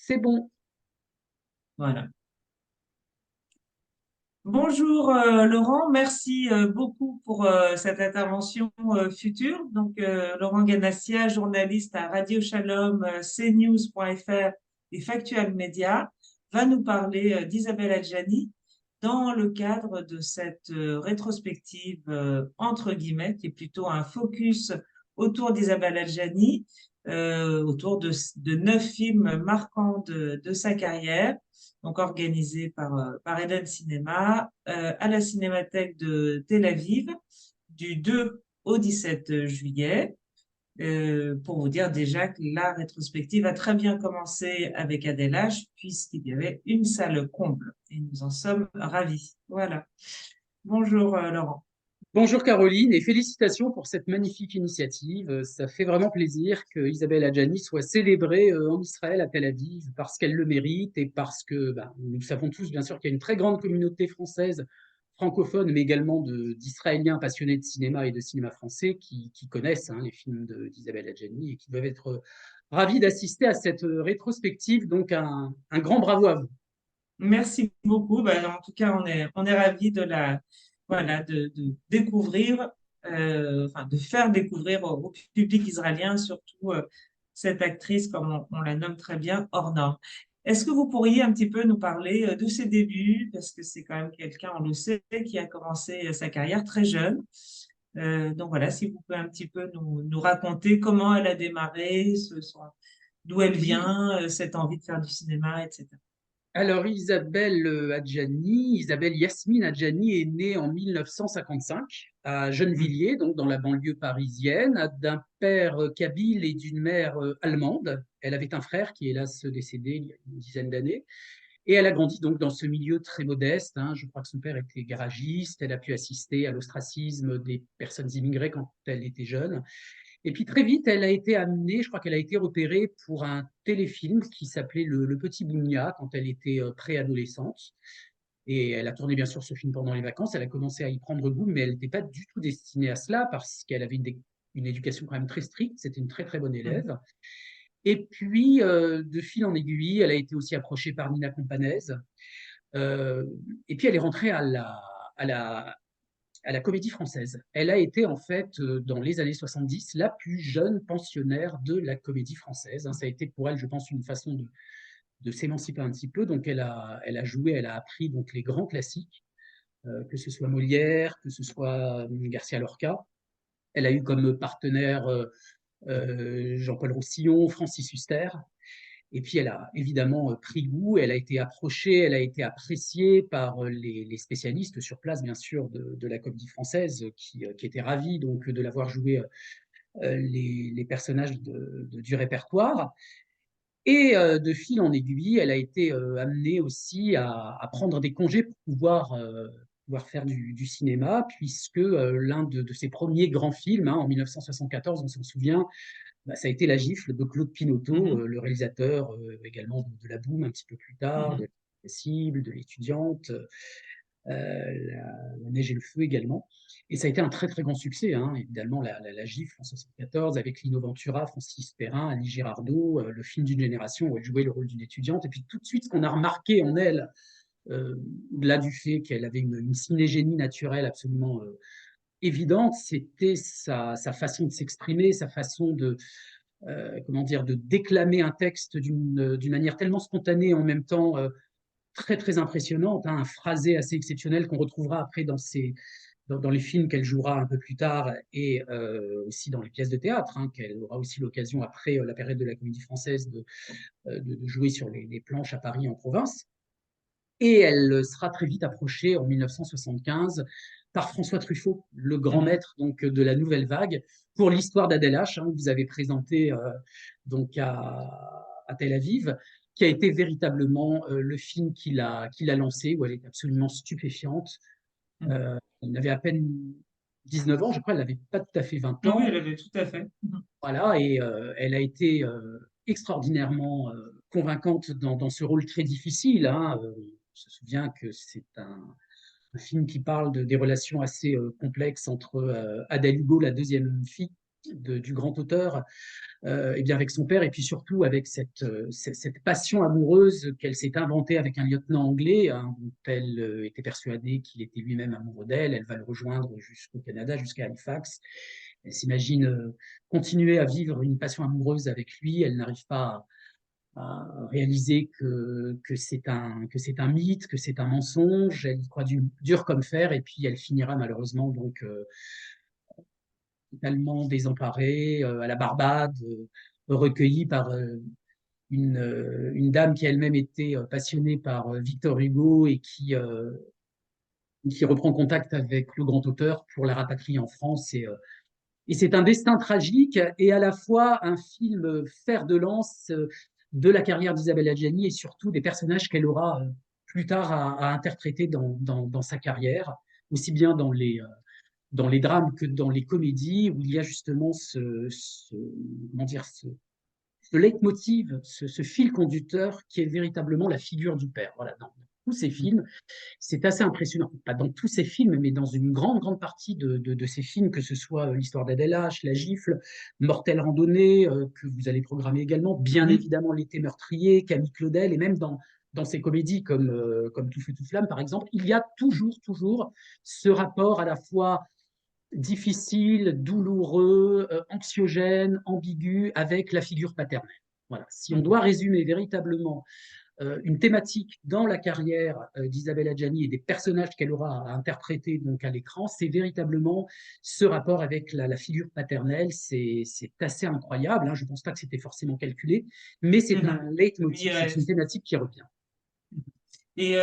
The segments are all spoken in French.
C'est bon. Voilà. Bonjour Laurent, merci beaucoup pour cette intervention future. Laurent Ganassia, journaliste à Radio Shalom, cnews.fr et Factuel Média, va nous parler d'Isabelle Adjani dans le cadre de cette rétrospective entre guillemets, qui est plutôt un focus autour d'Isabelle Adjani, autour de 9 films marquants de sa carrière, donc organisé par Eden Cinéma, à la Cinémathèque de Tel Aviv, du 2 au 17 juillet. Pour vous dire déjà que la rétrospective a très bien commencé avec Adèle H, puisqu'il y avait une salle comble. Et nous en sommes ravis. Voilà. Bonjour Laurent. Bonjour Caroline et félicitations pour cette magnifique initiative. Ça fait vraiment plaisir que Isabelle Adjani soit célébrée en Israël, à Tel Aviv, parce qu'elle le mérite et parce que nous savons tous bien sûr qu'il y a une très grande communauté française, francophone, mais également d'Israéliens passionnés de cinéma et de cinéma français qui connaissent les films d'Isabelle Adjani et qui doivent être ravis d'assister à cette rétrospective. Donc un grand bravo à vous. Merci beaucoup. Ben, en tout cas, on est ravis voilà, de découvrir, enfin, de faire découvrir au public israélien, surtout cette actrice, comme on la nomme très bien, hors norme. Est-ce que vous pourriez un petit peu nous parler de ses débuts, parce que c'est quand même quelqu'un, on le sait, qui a commencé sa carrière très jeune. Donc voilà, si vous pouvez un petit peu nous raconter comment elle a démarré, d'où elle Oui, vient, cette envie de faire du cinéma, etc. alors, Isabelle Adjani, Isabelle Yasmine Adjani est née en 1955 à Gennevilliers, donc dans la banlieue parisienne, d'un père kabyle et d'une mère allemande. Elle avait un frère qui, hélas, décédé il y a une dizaine d'années. Et elle a grandi donc dans ce milieu très modeste. Je crois que son père était garagiste. Elle a pu assister à l'ostracisme des personnes immigrées quand elle était jeune. Et puis très vite, elle a été amenée, je crois qu'elle a été repérée pour un téléfilm qui s'appelait Le Petit Bougna quand elle était préadolescente. Et elle a tourné bien sûr ce film pendant les vacances. Elle a commencé à y prendre goût, mais elle n'était pas du tout destinée à cela parce qu'elle avait une éducation quand même très stricte. C'était une très très bonne Mhm. élève. Et puis, de fil en aiguille, elle a été aussi approchée par Nina Companese. Euh, et puis, elle est rentrée à la, à la Comédie Française. Elle a été en fait, dans les années 70, la plus jeune pensionnaire de la Comédie Française. Ça a été pour elle, je pense, une façon de s'émanciper un petit peu. Donc elle a joué, elle a appris donc les grands classiques, que ce soit Molière, que ce soit Garcia Lorca. Elle a eu comme partenaire Jean-Paul Roussillon, Francis Huster. Et puis, elle a évidemment pris goût, elle a été approchée, elle a été appréciée par les spécialistes sur place, bien sûr, de la comédie française, qui étaient ravis donc, de l'avoir joué les personnages du répertoire. Et de fil en aiguille, elle a été amenée aussi à prendre des congés pour pouvoir faire du cinéma, puisque l'un de ses premiers grands films, en 1974, on s'en souvient, ça a été La Gifle de Claude Pinoteau, Mhm. le réalisateur également La Boum un petit peu plus tard, de Mhm. La Cible, de L'étudiante, la Neige et le Feu également. Et ça a été un très très grand succès, évidemment, la Gifle en 74 avec Lino Ventura, Francis Perrin, Annie Girardot, le film d'une génération où elle jouait le rôle d'une étudiante. Et puis tout de suite, ce qu'on a remarqué en elle, au-delà du fait qu'elle avait une cinégénie naturelle absolument évidente, c'était sa façon de s'exprimer, sa façon comment dire, de déclamer un texte d'une manière tellement spontanée et en même temps très très impressionnante, un phrasé assez exceptionnel qu'on retrouvera après dans les films qu'elle jouera un peu plus tard et aussi dans les pièces de théâtre, qu'elle aura aussi l'occasion après la période de la Comédie Française de jouer sur les planches à Paris en province. Et elle sera très vite approchée en 1975 par François Truffaut, le grand Mhm. maître donc de la nouvelle vague, pour l'histoire d'Adèle H, que vous avez présenté donc à Tel Aviv, qui a été véritablement le film qu'il a lancé, où elle est absolument stupéfiante. Mhm. Elle avait à peine 19 ans, je crois, elle n'avait pas tout à fait 20 Oui, ans. elle avait tout à fait. Mhm. Voilà, et elle a été extraordinairement convaincante dans ce rôle très difficile. On se souvient que c'est un film qui parle des relations assez complexes entre Ada Lugo, la deuxième fille, du grand auteur, et bien avec son père, et puis surtout avec cette passion amoureuse qu'elle s'est inventée avec un lieutenant anglais, hein, dont elle était persuadée qu'il était lui-même amoureux d'elle. Elle va le rejoindre jusqu'au Canada, jusqu'à Halifax. Elle s'imagine continuer à vivre une passion amoureuse avec lui. Elle n'arrive pas à réaliser que c'est un mythe, que c'est un mensonge. Elle y croit dur comme fer, et puis elle finira malheureusement donc totalement désemparée, à la Barbade, recueillie par une dame qui elle-même était passionnée par Victor Hugo et qui reprend contact avec le grand auteur pour la rapatrier en France. Et c'est un destin tragique et à la fois un film fer de lance de la carrière d'Isabelle Adjani et surtout des personnages qu'elle aura plus tard à interpréter dans sa carrière, aussi bien dans les drames que dans les comédies, où il y a justement comment dire, ce leitmotiv, ce fil conducteur qui est véritablement la figure du père. Voilà, dans tous ces films, c'est assez impressionnant. Pas dans tous ces films, mais dans une grande partie de ces films, que ce soit l'histoire d'Adèle H, La Gifle, Mortelle Randonnée, que vous allez programmer également, bien Mhm. évidemment L'été meurtrier, Camille Claudel, et même dans ces comédies comme Tout feu, tout flamme, par exemple, il y a toujours ce rapport à la fois difficile, douloureux, anxiogène, ambigu avec la figure paternelle. Voilà. Si on Mhm. doit résumer véritablement une thématique dans la carrière d'Isabelle Adjani et des personnages qu'elle aura à interpréter donc à l'écran, c'est véritablement ce rapport avec la figure paternelle. C'est assez incroyable. Hein. Je ne pense pas que c'était forcément calculé, mais c'est un Mhm. Oui, leitmotiv, c'est une thématique qui revient. et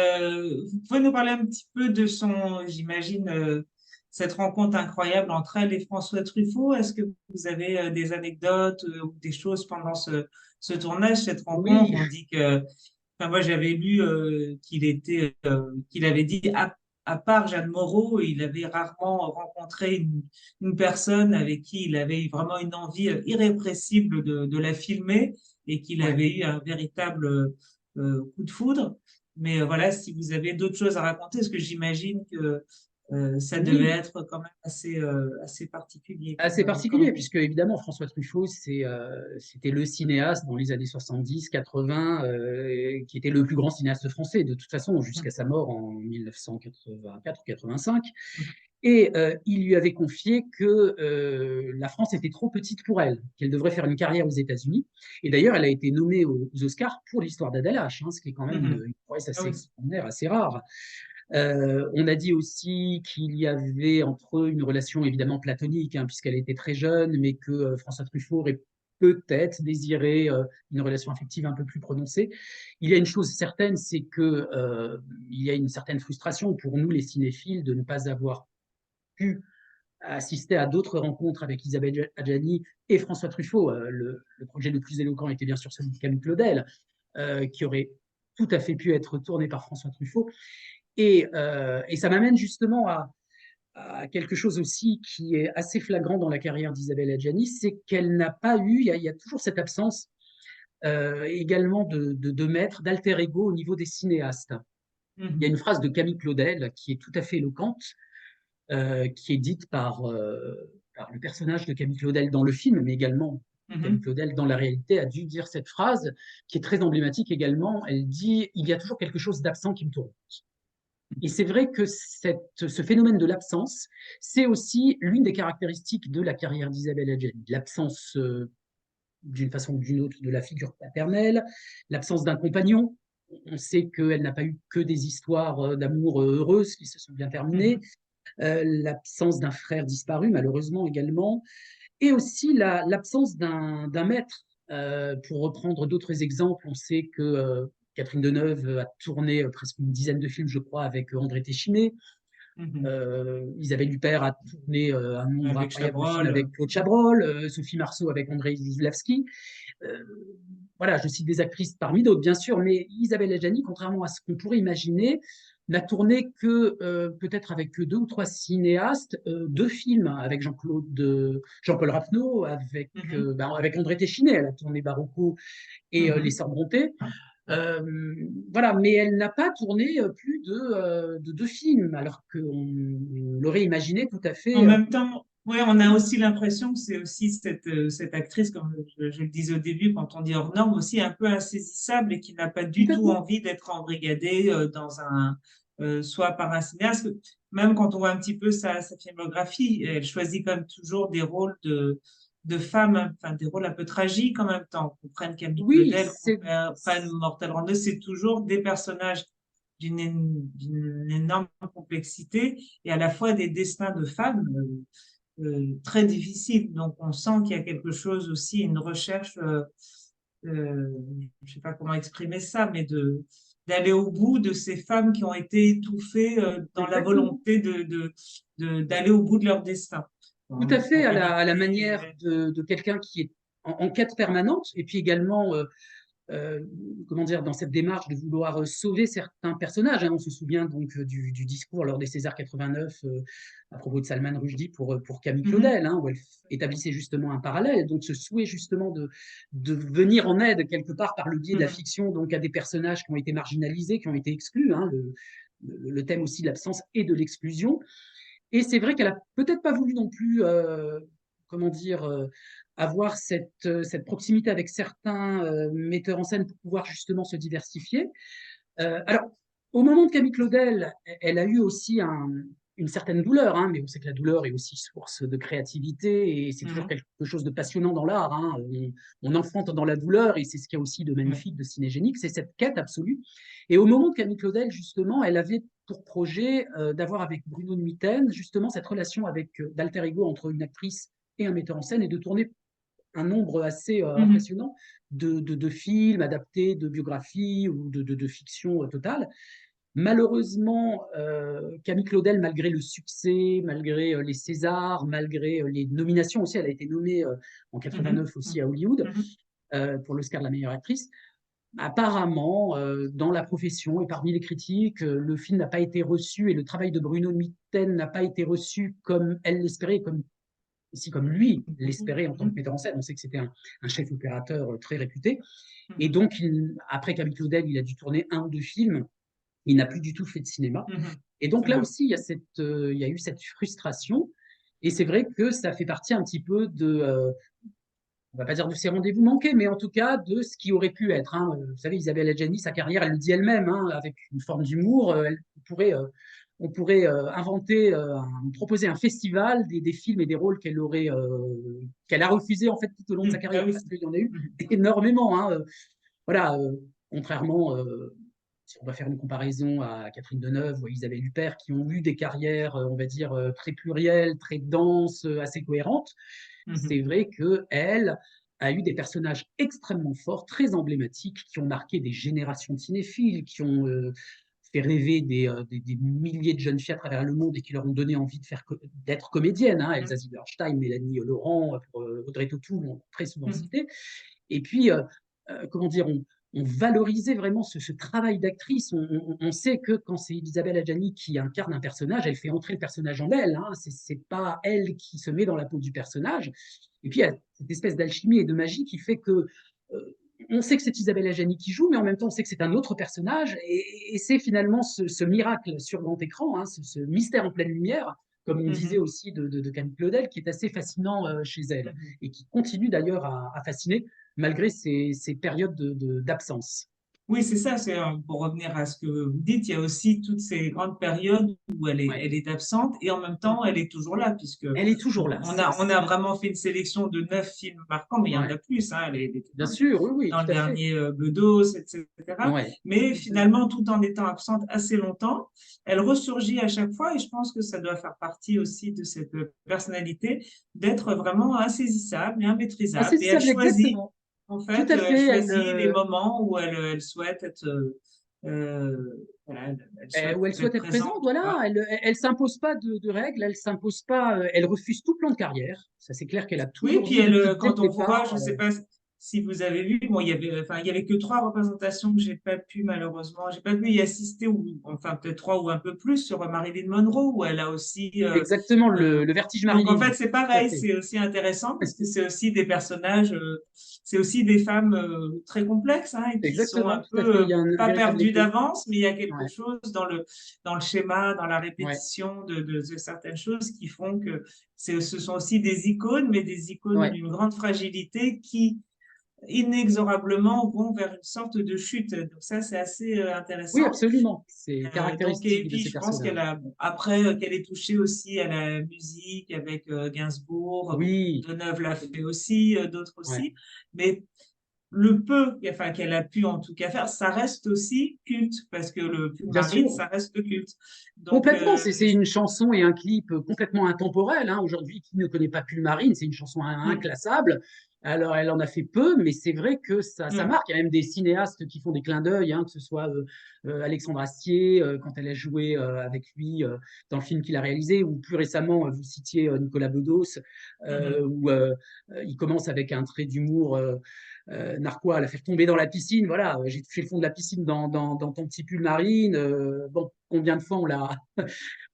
vous pouvez nous parler un petit peu de son, j'imagine, cette rencontre incroyable entre elle et François Truffaut. Est-ce que vous avez des anecdotes ou des choses pendant ce tournage, cette rencontre? Oui, On dit que, enfin, moi j'avais lu qu'il avait dit à part Jeanne Moreau, il avait rarement rencontré une personne avec qui il avait eu vraiment une envie irrépressible de la filmer et qu'il ouais. avait eu un véritable coup de foudre. Mais voilà, si vous avez d'autres choses à raconter, parce que j'imagine que ça devait Oui, être quand même assez particulier assez comme particulier, puisque évidemment François Truffaut, c'était le cinéaste dans les années 70-80 qui était le plus grand cinéaste français, de toute façon, jusqu'à sa mort en 1984 ou 85. Et il lui avait confié que la France était trop petite pour elle, qu'elle devrait faire une carrière aux États-Unis. Et d'ailleurs, elle a été nommée aux Oscars pour l'histoire d'Adèle H, hein, ce qui est quand même Mhm. une prouesse Ah assez oui. extraordinaire, assez rare. On a dit aussi qu'il y avait entre eux une relation évidemment platonique, hein, puisqu'elle était très jeune, mais que François Truffaut aurait peut-être désiré une relation affective un peu plus prononcée. Il y a une chose certaine, c'est que il y a une certaine frustration pour nous les cinéphiles de ne pas avoir pu assister à d'autres rencontres avec Isabelle Adjani et François Truffaut. Le projet le plus éloquent était bien sûr celui de Camille Claudel, qui aurait tout à fait pu être tourné par François Truffaut. Et ça m'amène justement à quelque chose aussi qui est assez flagrant dans la carrière d'Isabelle Adjani, c'est qu'elle n'a pas eu, il y a toujours cette absence également de maître, d'alter ego au niveau des cinéastes. Il y a Mhm. une phrase de Camille Claudel qui est tout à fait éloquente, qui est dite par le personnage de Camille Claudel dans le film, mais également Camille Mhm. Claudel dans la réalité a dû dire cette phrase qui est très emblématique également. Elle dit: il y a toujours quelque chose d'absent qui me tourmente. Et c'est vrai que ce phénomène de l'absence, c'est aussi l'une des caractéristiques de la carrière d'Isabelle Adjani. L'absence, d'une façon ou d'une autre, de la figure paternelle, l'absence d'un compagnon. On sait qu'elle n'a pas eu que des histoires d'amour heureuses qui se sont bien terminées. Mhm. L'absence d'un frère disparu, malheureusement également. Et aussi l'absence d'un maître. Pour reprendre d'autres exemples, on sait que Catherine Deneuve a tourné presque une dizaine de films, je crois, avec André Téchiné. Mhm. Isabelle Huppert a tourné un nombre Avec incroyable de films Chabrol. avec Claude Chabrol, Sophie Marceau avec André Zizlewski. Euh, voilà, je cite des actrices parmi d'autres, bien sûr, mais Isabelle Adjani, contrairement à ce qu'on pourrait imaginer, n'a tourné que peut-être avec deux ou trois cinéastes, deux films avec Jean-Paul Rapneau, Mhm. avec André Téchiné. Elle a tourné Barocco et Les Mhm. Sœurs Brontë. Euh, voilà, mais elle n'a pas tourné plus de deux films, alors qu'on l'aurait imaginé tout à En fait. même temps, Oui, on a aussi l'impression que c'est aussi cette actrice, comme je le disais au début, quand on dit hors norme, aussi un peu insaisissable et qui n'a pas du tout Complètement. envie d'être embrigadée soit par un cinéaste. Même quand on voit un petit peu sa filmographie, elle choisit quand même toujours des rôles de femmes, enfin des rôles un peu tragiques en même temps. Qu'on prenne Camille Oui, Claudel, qu'on prenne Mortel Randeux, c'est toujours des personnages d'une énorme complexité et à la fois des destins de femmes. Très difficile. Donc, on sent qu'il y a quelque chose aussi, une recherche, euh, je ne sais pas comment exprimer ça, mais d'aller au bout de ces femmes qui ont été étouffées dans la exactement. volonté d'aller au bout de leur destin. Tout à fait, Pour à la éviter, manière de quelqu'un qui est en quête permanente, et puis également euh, comment dire, dans cette démarche de vouloir sauver certains personnages. Hein. On se souvient donc du discours lors des Césars 89 à propos de Salman Rushdie pour Camille Mhm, Claudel, hein, où elle établissait justement un parallèle. Donc ce souhait justement de venir en aide quelque part par le biais de la mhm, fiction donc à des personnages qui ont été marginalisés, qui ont été exclus. Hein, le thème aussi de l'absence et de l'exclusion. Et c'est vrai qu'elle a peut-être pas voulu non plus, comment dire, avoir cette proximité avec certains metteurs en scène pour pouvoir justement se diversifier. Alors, au moment de Camille Claudel, elle a eu aussi une certaine douleur, hein, mais on sait que la douleur est aussi source de créativité et c'est toujours mhm, quelque chose de passionnant dans l'art. Hein. On enfante dans la douleur et c'est ce qu'il y a aussi de ouais, magnifique, de cinégénique, c'est cette quête absolue. Et au moment de Camille Claudel, justement, elle avait pour projet d'avoir avec Bruno de Mitten justement cette relation avec d'alter ego entre une actrice et un metteur en scène et de tourner un nombre assez mhm, impressionnant de films adaptés, de biographies ou de fiction totale. Malheureusement, Camille Claudel, malgré le succès, malgré les Césars, malgré les nominations aussi, elle a été nommée en mhm, 89 aussi à Hollywood mhm, pour l'Oscar de la meilleure actrice. Apparemment, dans la profession et parmi les critiques, le film n'a pas été reçu et le travail de Bruno Mitten n'a pas été reçu comme elle l'espérait, comme aussi comme lui l'espérait en tant que mhm, metteur en scène. On sait que c'était un chef opérateur très réputé. Et mhm, donc, après Camille Claudel, il a dû tourner un ou deux films. Il n'a plus du tout fait de cinéma. mhm. Et donc là Ouais. aussi, il y a eu cette frustration. Et c'est vrai que ça fait partie un petit peu on va pas dire de ses rendez-vous manqués, mais en tout cas de ce qui aurait pu être. Hein. Vous savez, Isabelle Adjani, sa carrière, elle le dit elle-même, hein, avec une forme d'humour. On pourrait inventer, proposer un festival des films et des rôles qu'elle a refusé en fait tout au long de sa Mhm. Ah carrière, oui. parce qu'il y en a eu Mhm, énormément. Hein. Voilà, contrairement, si on va faire une comparaison à Catherine Deneuve ou à Isabelle Huppert, qui ont eu des carrières, on va dire, très plurielles, très denses, assez cohérentes, c'est mhm, vrai qu'elle a eu des personnages extrêmement forts, très emblématiques, qui ont marqué des générations de cinéphiles, qui ont fait rêver des milliers de jeunes filles à travers le monde et qui leur ont donné envie d'être comédiennes. Hein. mhm, Elsa Zilberstein, Mélanie Laurent, Audrey Tautou, l'ont très souvent mhm, cité. Et puis, comment dire, on valorisait vraiment ce travail d'actrice. On sait que quand c'est Isabelle Adjani qui incarne un personnage, elle fait entrer le personnage en elle. Hein. C'est pas elle qui se met dans la peau du personnage. Et puis, il y a cette espèce d'alchimie et de magie qui fait que on sait que c'est Isabelle Adjani qui joue, mais en même temps, on sait que c'est un autre personnage. Et c'est finalement ce miracle sur grand écran, hein, ce mystère en pleine lumière, comme on disait mhm, aussi de Camille Claudel, qui est assez fascinant chez elle mhm. et qui continue d'ailleurs à fasciner malgré ces périodes d'absence. Oui, c'est ça. Pour revenir à ce que vous dites, il y a aussi toutes ces grandes périodes où Ouais. elle est absente et en même temps, elle est toujours là, puisque Elle est toujours bon, là. on a vraiment fait une sélection de 9 films marquants, mais il y en Ouais. a plus. Hein. Elle était Bien sûr, oui, oui, dans le tout à fait. dernier Bedos, etc. Ouais. Mais finalement, tout en étant absente assez longtemps, elle ressurgit à chaque fois et je pense que ça doit faire partie aussi de cette personnalité d'être vraiment insaisissable et immaîtrisable. Et Insaisissable, exactement. en Tout fait, à elle fait. choisit les moments où elle souhaite être, voilà, elle souhaite Où elle souhaite être être présente, présente ou voilà. pas. Elle s'impose pas de règles, elle s'impose pas, elle refuse tout plan de carrière. Ça, c'est clair qu'elle a Oui, toujours puis dit depuis dès quand le on voit, départ. je sais pas si vous avez vu, bon, il y avait que 3 représentations que j'ai pas pu malheureusement, j'ai pas pu y assister, ou enfin peut-être 3 ou un peu plus sur Marilyn Monroe, où elle a aussi Exactement, euh, le vertige donc en Marilyn. fait, c'est Tout à pareil, fait. c'est aussi intéressant parce que c'est aussi des personnages, c'est aussi des femmes très complexes, hein, et qui sont Exactement, un tout à fait. peu Il y a un pas véritable perdues écho. d'avance, mais il y a quelque Ouais, chose dans le schéma, dans la ouais, répétition de certaines choses qui font que ce sont aussi des icônes, mais des icônes ouais. d'une grande fragilité qui inexorablement vont vers une sorte de chute. Donc ça, c'est assez Oui, intéressant. absolument. C'est Donc, et caractéristique de puis, ces je pense qu'elle personnages. a, bon, après, qu'elle est touchée aussi à la musique avec Gainsbourg, bon, Oui, Deneuve l'a fait aussi, d'autres ouais. aussi, mais le peu, enfin, qu'elle a pu en tout cas faire, ça reste aussi culte, parce que le film Bien Marine, sûr. ça reste culte. Donc, Complètement, c'est une chanson et un clip complètement intemporel, hein. Aujourd'hui, qui ne connaît pas Pulmarine, c'est une chanson hum, inclassable. Alors, elle en a fait peu, mais c'est vrai que ça hum, marque. Il y a même des cinéastes qui font des clins d'œil, hein, que ce soit Alexandre Astier, quand elle a joué avec lui dans le film qu'il a réalisé, ou plus récemment, vous citiez Nicolas Bedos, hum, où il commence avec un trait d'humour narquois, la faire tomber dans la piscine. Voilà, j'ai touché le fond de la piscine dans ton petit pull marine. Bon, combien de fois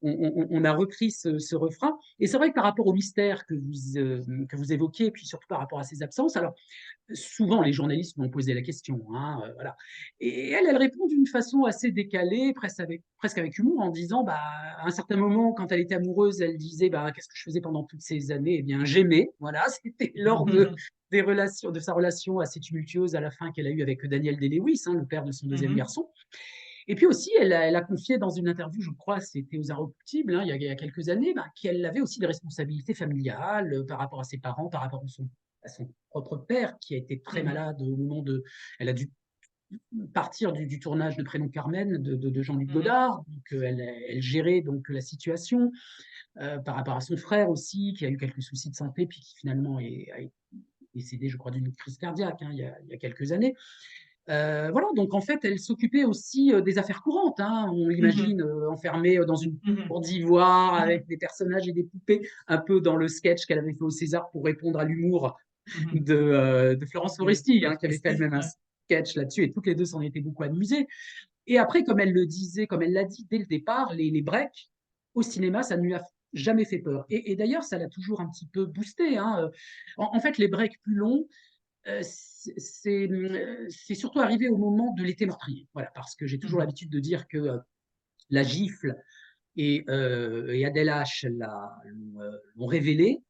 on a repris ce refrain. Et c'est vrai que par rapport au mystère que vous évoquiez, puis surtout par rapport à ses absences, alors souvent les journalistes m'ont posé la question, hein, voilà. Et elle répond d'une façon assez décalée, presque avec humour, en disant, bah, à un certain moment, quand elle était amoureuse, elle disait, bah, qu'est-ce que je faisais pendant toutes ces années? Eh bien, j'aimais, voilà, c'était lors hum, de sa relation assez tumultueuse à la fin qu'elle a eue avec Daniel Day-Lewis, hein, le père de son deuxième hum, garçon. Et puis aussi, elle a confié dans une interview, je crois, c'était aux Inrecuptibles, hein, il y a quelques années, bah, qu'elle avait aussi des responsabilités familiales par rapport à ses parents, par rapport à son propre père, qui a été très hum, malade au moment de. Elle a dû partir du tournage de Prénom Carmen de Jean-Luc hum, Godard. Donc, elle gérait donc la situation par rapport à son frère aussi, qui a eu quelques soucis de santé, puis qui finalement a décédé, je crois, d'une crise cardiaque hein, il y a quelques années. Voilà, donc en fait, elle s'occupait aussi des affaires courantes, hein. On hum, l'imagine enfermée dans une hum, tour d'ivoire hum, avec des personnages et des poupées, un peu dans le sketch qu'elle avait fait au César pour répondre à l'humour hum, de Florence Foresti, de hein, qui avait fait Foresti, elle-même un ouais. sketch là-dessus, et toutes les deux s'en étaient beaucoup amusées. Et après, comme elle le disait, comme elle l'a dit dès le départ, les breaks au cinéma, ça ne lui a jamais fait peur. Et d'ailleurs, ça l'a toujours un petit peu boosté, hein. En fait, les breaks plus longs, c'est surtout arrivé au moment de l'été meurtrier. Voilà, parce que j'ai toujours Hum, l'habitude de dire que la gifle et Adèle H l'ont révélé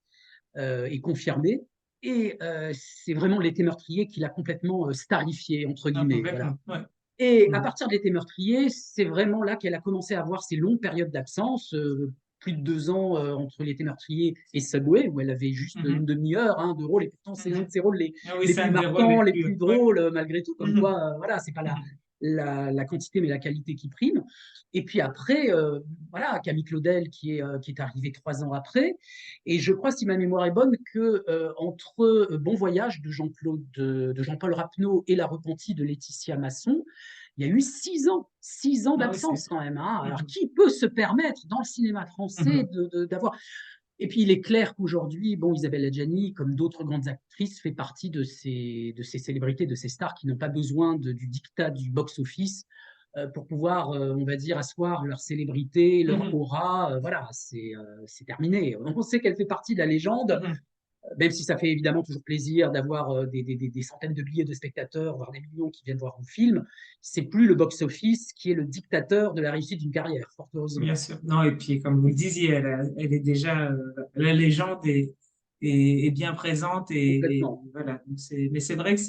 et confirmé. Et c'est vraiment l'été meurtrier qui l'a complètement starifié, entre non, guillemets. Voilà. complètement, ouais. Et à Hum, partir de l'été meurtrier, c'est vraiment là qu'elle a commencé à avoir ces longues périodes d'absence, plus de 2 ans entre l'été meurtrier et Subway, où elle avait juste une hum, demi-heure hein, de rôle, et pourtant c'est l'un de hum. ses rôles Ah oui, les c'est un plus des rôles les marquants, les plus, plus ouais. drôles, malgré tout, comme Mhm, quoi, voilà, c'est pas mhm, la quantité, mais la qualité qui prime. Et puis après, voilà, Camille Claudel qui est arrivé 3 ans après, et je crois, si ma mémoire est bonne, que entre Bon Voyage de Jean-Paul Rapneau et La Repentie de Laetitia Masson, il y a eu 6 ans ah oui, c'est. d'absence quand même, hein. Alors, Mhm, qui peut se permettre dans le cinéma français mhm, d'avoir. Et puis, il est clair qu'aujourd'hui, bon, Isabelle Adjani, comme d'autres grandes actrices, fait partie de ces célébrités, de ces stars qui n'ont pas besoin du dictat du box-office pour pouvoir, on va dire, asseoir leur célébrité, leur mhm, aura. Voilà, c'est terminé. On sait qu'elle fait partie de la légende, mhm. même si ça fait évidemment toujours plaisir d'avoir des centaines de billets de spectateurs, voire des millions qui viennent voir un film, c'est plus le box-office qui est le dictateur de la réussite d'une carrière, fort heureusement. Bien sûr. Non, et puis, comme vous le disiez, elle est déjà, la légende est bien présente et Complètement. voilà. Donc, mais c'est vrai que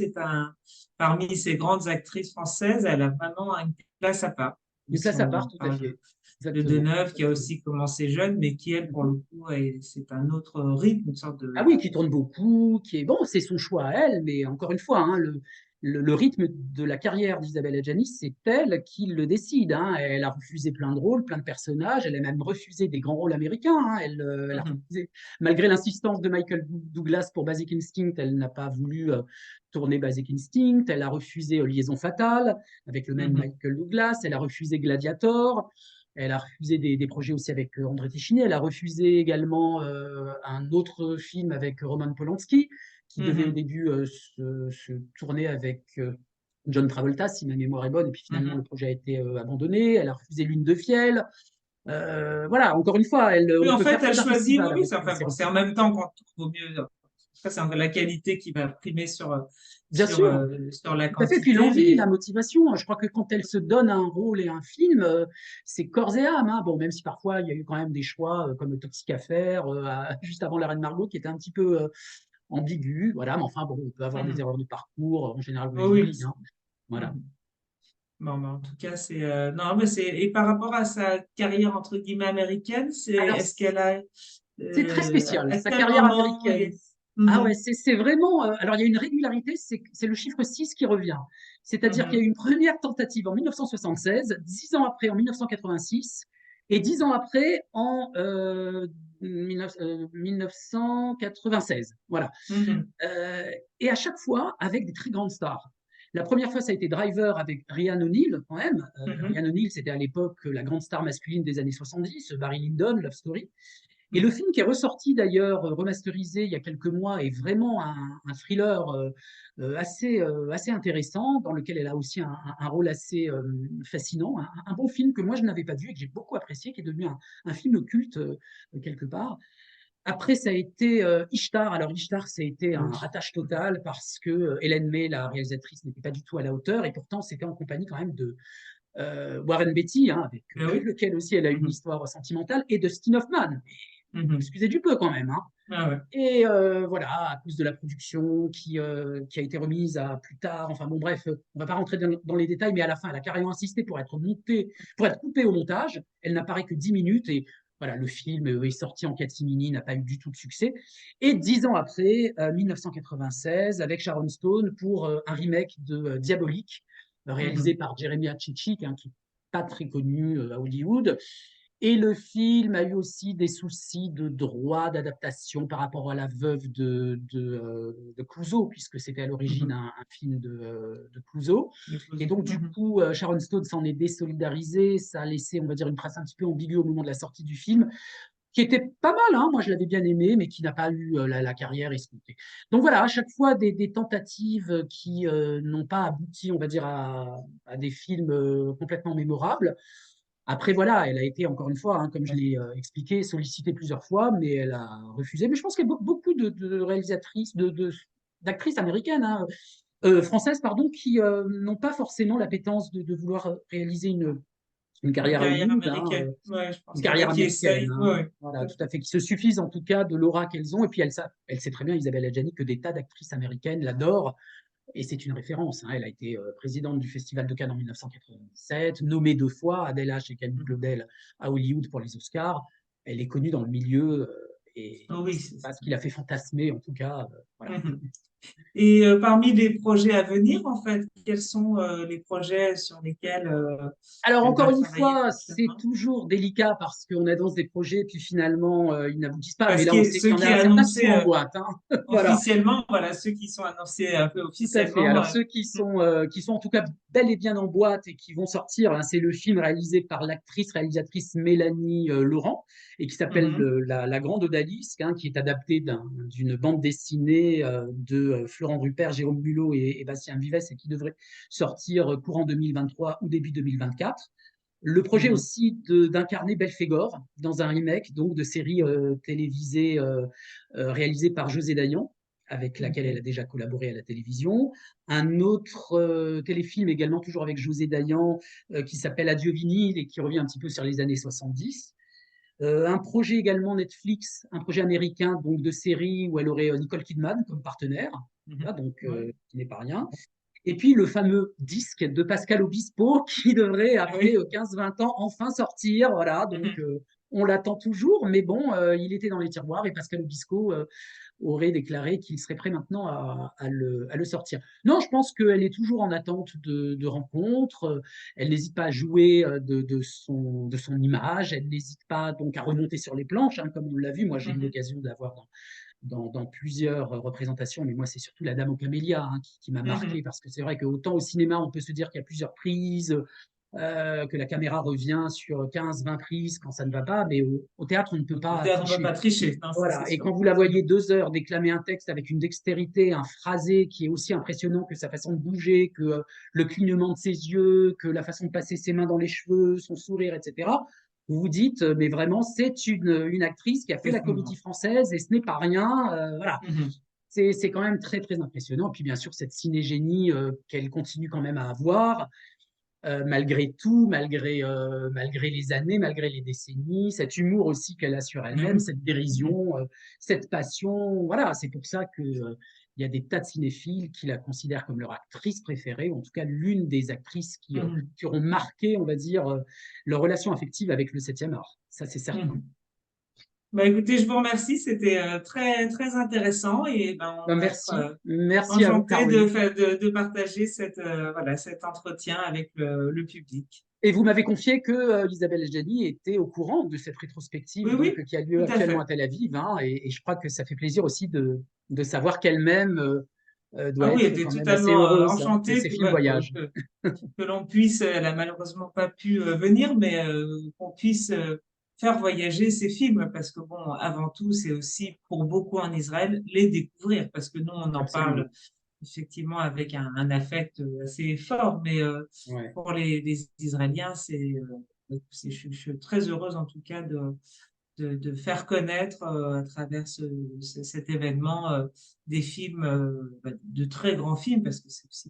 parmi ces grandes actrices françaises, elle a vraiment une place à part. Une Si place à on part, tout à parle fait. de Exactement. Deneuve, qui a Exactement. aussi commencé jeune, mais qui, elle, pour le coup, c'est un autre rythme, une sorte Ah de. oui, qui tourne beaucoup, qui est bon, c'est son choix à elle, mais encore une fois, hein, le rythme de la carrière d'Isabelle Adjani, c'est elle qui le décide, hein. Elle a refusé plein de rôles, plein de personnages, elle a même refusé des grands rôles américains, hein. Elle a Mhm, refusé, malgré l'insistance de Michael Douglas pour Basic Instinct, elle n'a pas voulu tourner Basic Instinct, elle a refusé Liaison Fatale avec le même mhm, Michael Douglas, elle a refusé Gladiator. Elle a refusé des projets aussi avec André Téchiné. Elle a refusé également un autre film avec Roman Polanski. qui devait au début se tourner avec John Travolta, si ma mémoire est bonne, et puis finalement le projet a été abandonné. Elle a refusé Lune de Fiel. Voilà, encore une fois, Oui, on en peut fait, faire elle tout un choisit, oui, festival oui, avec enfin, ces bon, c'est en recrues. même temps qu'on trouve au mieux. Après, c'est la qualité qui va primer Bien sûr, sur la tout à fait. Puis quantité, l'envie, mais la motivation. Je crois que quand elle se donne un rôle et un film, c'est corps et âme, hein. Bon, même si parfois il y a eu quand même des choix comme Toxic Affair, juste avant La Reine Margot, qui était un petit peu ambigu. Voilà, mais enfin, bon, on peut avoir des erreurs de parcours. En général, on oh les oui. oublie, hein. Voilà. Mhm. Bon, mais en tout cas, c'est non, mais c'est et par rapport à sa carrière entre guillemets américaine, c'est Alors, est-ce qu'elle a c'est très spécial, à sa quel carrière moment américaine. et Ah ouais, Mhm, c'est vraiment. Alors, il y a une régularité, c'est le chiffre 6 qui revient. C'est-à-dire qu'il y a eu mhm, une première tentative en 1976, 10 ans après en 1986, et 10 ans après en 1996. Voilà. mhm, Euh, et à chaque fois, avec des très grandes stars. La première fois, ça a été Driver avec Ryan O'Neal, quand même. mhm, Ryan O'Neal, c'était à l'époque la grande star masculine des années 70, Barry Lyndon, Love Story. Et le mhm. film qui est ressorti d'ailleurs, remasterisé il y a quelques mois, est vraiment un thriller assez intéressant, dans lequel elle a aussi un rôle assez fascinant. Un bon film que moi je n'avais pas vu et que j'ai beaucoup apprécié, qui est devenu un film culte quelque part. Après, ça a été Ishtar. Alors, Ishtar, ça a été un Oui. ratage total parce que Hélène May, la réalisatrice, n'était pas du tout à la hauteur. Et pourtant, c'était en compagnie quand même de Warren Beatty, hein, avec Ah oui. lequel aussi elle a une Mhm, histoire sentimentale, et de Dustin Hoffman. mhm. Excusez du peu quand même, hein. Ah ouais. Et voilà, à cause de la production qui a été remise à plus tard. Enfin bon, bref, on va pas rentrer dans les détails, mais à la fin, elle a carrément insisté pour être montée, pour être coupée au montage. Elle n'apparaît que 10 minutes et voilà, le film est sorti en catimini, n'a pas eu du tout de succès. Et 10 ans après, 1996, avec Sharon Stone pour un remake de Diabolique, réalisé Mhm. par Jeremy Chichik, hein, qui n'est pas très connu à Hollywood. Et le film a eu aussi des soucis de droit d'adaptation par rapport à la veuve de Clouseau, puisque c'était à l'origine Mhm. un film de Clouseau. Le Et closer. donc, du Mhm. coup, Sharon Stone s'en est désolidarisée. Ça a laissé, on va dire, une trace un petit peu ambiguë au moment de la sortie du film, qui était pas mal, hein, moi je l'avais bien aimé, mais qui n'a pas eu la carrière escomptée. Donc voilà, à chaque fois des tentatives qui n'ont pas abouti, on va dire, à des films complètement mémorables. Après, voilà, elle a été, encore une fois, hein, comme je l'ai expliqué, sollicitée plusieurs fois, mais elle a refusé. Mais je pense qu'il y a beaucoup de réalisatrices, d'actrices américaines, hein, françaises, pardon, qui n'ont pas forcément l'appétence de vouloir réaliser une Une carrière à carrière Hollywood, hein, américaine. Ouais, je pense une qu'il y en a carrière qui américaine, essayent. hein. Ouais, ouais, Voilà, tout à tout à fait. fait, qui se suffisent en tout cas de l'aura qu'elles ont. Et puis elle sait très bien, Isabelle Adjani, que des tas d'actrices américaines l'adorent. Et c'est une référence, hein. Elle a été présidente du Festival de Cannes en 1997, nommée 2 fois, Adèle H et Camille Mhm. Claudel à Hollywood pour les Oscars. Elle est connue dans le milieu et Oh oui, c'est pas ce qui l'a fait fantasmer, en tout cas. Voilà. Mhm. Et parmi les projets à venir, en fait, quels sont les projets sur lesquels Alors, elle encore va une travailler fois, c'est prochainement? toujours délicat parce qu'on annonce des projets, puis finalement, ils n'aboutissent pas. Mais Parce là, on que sait qu'il ceux y en qui a est un certain qui sont annoncé en boîte, hein. Voilà. officiellement, voilà, ceux qui sont annoncés un peu Tout à fait. officiellement. Alors, ceux qui sont en tout cas bel et bien en boîte et qui vont sortir, hein, c'est le film réalisé par réalisatrice Mélanie Laurent, et qui s'appelle Mhm, La Grande Odalisque, hein, qui est adapté d'une bande dessinée de Florent Rupert, Jérôme Bulot et Bastien Vives, et qui devrait sortir courant 2023 ou début 2024. Le projet mhm, aussi d'incarner Belphégor dans un remake donc de série télévisée réalisée par José Dayan, avec laquelle elle ok. a déjà collaboré à la télévision. Un autre téléfilm également, toujours avec José Dayan, qui s'appelle Adieu vinyle et qui revient un petit peu sur les années 70. Un projet également Netflix, un projet américain donc de série où elle aurait Nicole Kidman comme partenaire, Mhm. là, donc Ouais. qui n'est pas rien. Et puis le fameux disque de Pascal Obispo qui devrait, Ah après oui. 15-20 ans, enfin sortir. Voilà, donc Mhm, on l'attend toujours, mais bon, il était dans les tiroirs et Pascal Obispo aurait déclaré qu'il serait prêt maintenant à le sortir. Non, je pense qu'elle est toujours en attente de rencontres. Elle n'hésite pas à jouer de son image. Elle n'hésite pas donc à remonter sur les planches, hein, comme on l'a vu. Moi, j'ai eu mhm, l'occasion de la voir dans plusieurs représentations, mais moi, c'est surtout la Dame aux camélias, hein, qui m'a marqué, mhm. parce que c'est vrai qu'autant au cinéma, on peut se dire qu'il y a plusieurs prises, que la caméra revient sur 15-20 prises quand ça ne va pas, mais au théâtre, on ne peut pas On ne va tricher. pas tricher, non, ça c'est Voilà. Et sûr. quand vous la voyez 2 heures déclamer un texte avec une dextérité, un phrasé qui est aussi impressionnant que sa façon de bouger, que le clignement de ses yeux, que la façon de passer ses mains dans les cheveux, son sourire, etc., vous vous dites, mais vraiment, c'est une actrice qui a fait la comédie française et ce n'est pas rien. Voilà. Mhm. C'est quand même très, très impressionnant. Et puis, bien sûr, cette cinégénie qu'elle continue quand même à avoir, malgré tout, malgré les années, malgré les décennies, cet humour aussi qu'elle a sur elle-même, Mhm. cette dérision, cette passion. Voilà, c'est pour ça que il y a des tas de cinéphiles qui la considèrent comme leur actrice préférée, ou en tout cas l'une des actrices Mhm. qui auront marqué, on va dire, leur relation affective avec le 7e art. Ça, c'est certain. Mhm. Bah, écoutez, je vous remercie, c'était très, très intéressant et ben, on Ben, va être merci. Merci à vous, enchanté Caroline. de partager voilà, cet entretien avec le public. Et vous m'avez confié que Isabelle Adjani était au courant de cette rétrospective Oui, donc, oui, qui a lieu tout à actuellement à fait. Tel Aviv, hein, et je crois que ça fait plaisir aussi de savoir qu'elle-même Ah doit oui, elle être était quand même assez totalement heureuse hein, que enchantée ces films voyagent. que l'on puisse, elle a malheureusement pas pu venir, mais qu'on puisse faire voyager ces films, parce que bon, avant tout, c'est aussi pour beaucoup en Israël les découvrir, parce que nous, on en parle Absolument. effectivement avec un affect assez fort, mais Ouais, pour les Israéliens, je suis très heureuse en tout cas de faire connaître à travers cet événement des films, bah, de très grands films, parce que c'est aussi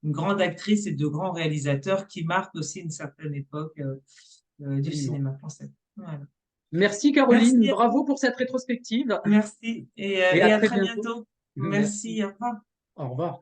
une grande actrice et de grands réalisateurs qui marquent aussi une certaine époque du absolument. cinéma français. Voilà. Merci Caroline, Merci, bravo pour cette rétrospective merci et à et à très très bientôt. bientôt. Merci. Merci, au revoir. Au revoir.